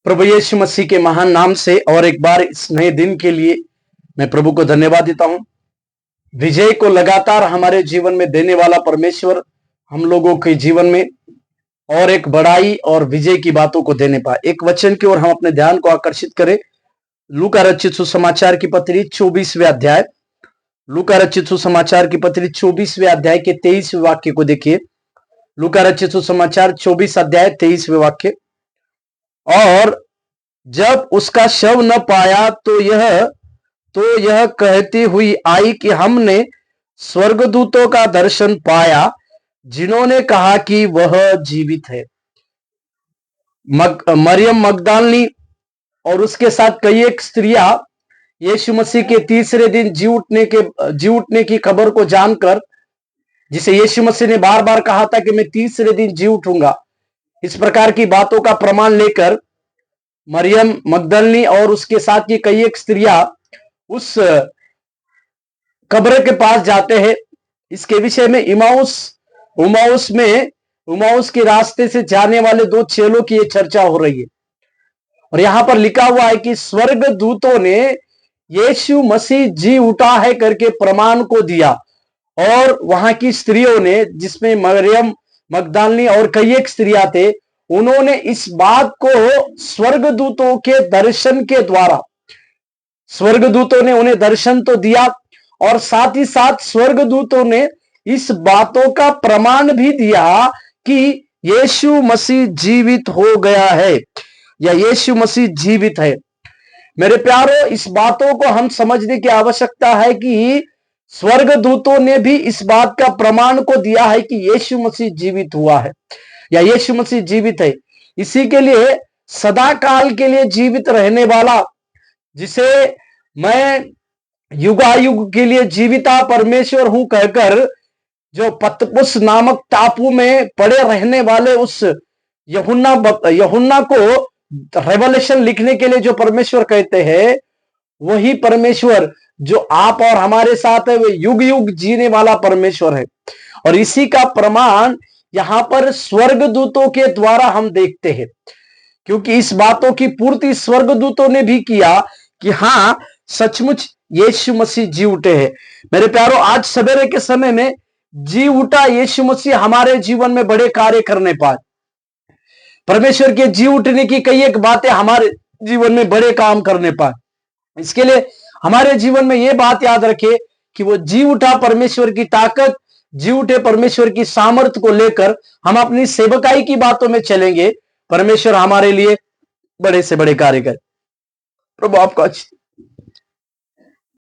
प्रभु यीशु मसीह के महान नाम से और एक बार इस नए दिन के लिए मैं प्रभु को धन्यवाद देता हूं। विजय को लगातार हमारे जीवन में देने वाला परमेश्वर हम लोगों के जीवन में और एक बड़ाई और विजय की बातों को देने पाए। एक वचन की ओर हम अपने ध्यान को आकर्षित करें। लूका रचित सुसमाचार की पत्री 24वें अध्याय, लूका रचित सुसमाचार की पत्री 24वें अध्याय के 23वें वाक्य को देखिए। लूका रचित सुसमाचार 24 अध्याय 23वें वाक्य। और जब उसका शव न पाया तो यह कहती हुई आई कि हमने स्वर्गदूतों का दर्शन पाया जिन्होंने कहा कि वह जीवित है। मरियम मगदलिनी और उसके साथ कई एक स्त्रियां यीशु मसीह के तीसरे दिन जी उठने की खबर को जानकर, जिसे यीशु मसीह ने बार बार कहा था कि मैं तीसरे दिन जी उठूंगा, इस प्रकार की बातों का प्रमाण लेकर मरियम मगदलिनी और उसके साथ की कई एक स्त्रियां उस कब्र के पास जाते हैं। इसके विषय में इमाउस के रास्ते से जाने वाले दो चेलों की ये चर्चा हो रही है। और यहां पर लिखा हुआ है कि स्वर्गदूतों ने यीशु मसीह जी उठा है करके प्रमाण को दिया, और वहां की स्त्रियों ने, जिसमें मरियम मगदलिनी और कई एक स्त्रियां थे, उन्होंने इस बात को स्वर्गदूतों के दर्शन के द्वारा, स्वर्गदूतों ने उन्हें दर्शन तो दिया और साथ ही साथ स्वर्गदूतों ने इस बातों का प्रमाण भी दिया कि यीशु मसीह जीवित हो गया है या यीशु मसीह जीवित है। मेरे प्यारो, इस बातों को हम समझने की आवश्यकता है कि स्वर्गदूतों ने भी इस बात का प्रमाण को दिया है कि यीशु मसीह जीवित हुआ है या यीशु मसीह जीवित है। इसी के लिए सदा काल के लिए जीवित रहने वाला, जिसे मैं युगायुग के लिए जीविता परमेश्वर हूं कहकर, जो पतपुस नामक टापू में पड़े रहने वाले उस यूहन्ना को रेवलेशन लिखने के लिए जो परमेश्वर कहते हैं, वही परमेश्वर जो आप और हमारे साथ है, वे युग युग जीने वाला परमेश्वर है। और इसी का प्रमाण यहां पर स्वर्गदूतों के द्वारा हम देखते हैं, क्योंकि इस बातों की पूर्ति स्वर्गदूतों ने भी किया कि हां, सचमुच यीशु मसीह जी उठे हैं। मेरे प्यारों, आज सवेरे के समय में जी उठा यीशु मसीह हमारे जीवन में बड़े कार्य करने पाए। परमेश्वर के जी उठने की कई एक बातें हमारे जीवन में बड़े काम करने पाए। इसके लिए हमारे जीवन में यह बात याद रखे कि वो जी उठा परमेश्वर की ताकत, जी उठे परमेश्वर की सामर्थ को लेकर हम अपनी सेवकाई की बातों में चलेंगे। परमेश्वर हमारे लिए बड़े से बड़े कार्य करे। प्रभु आपको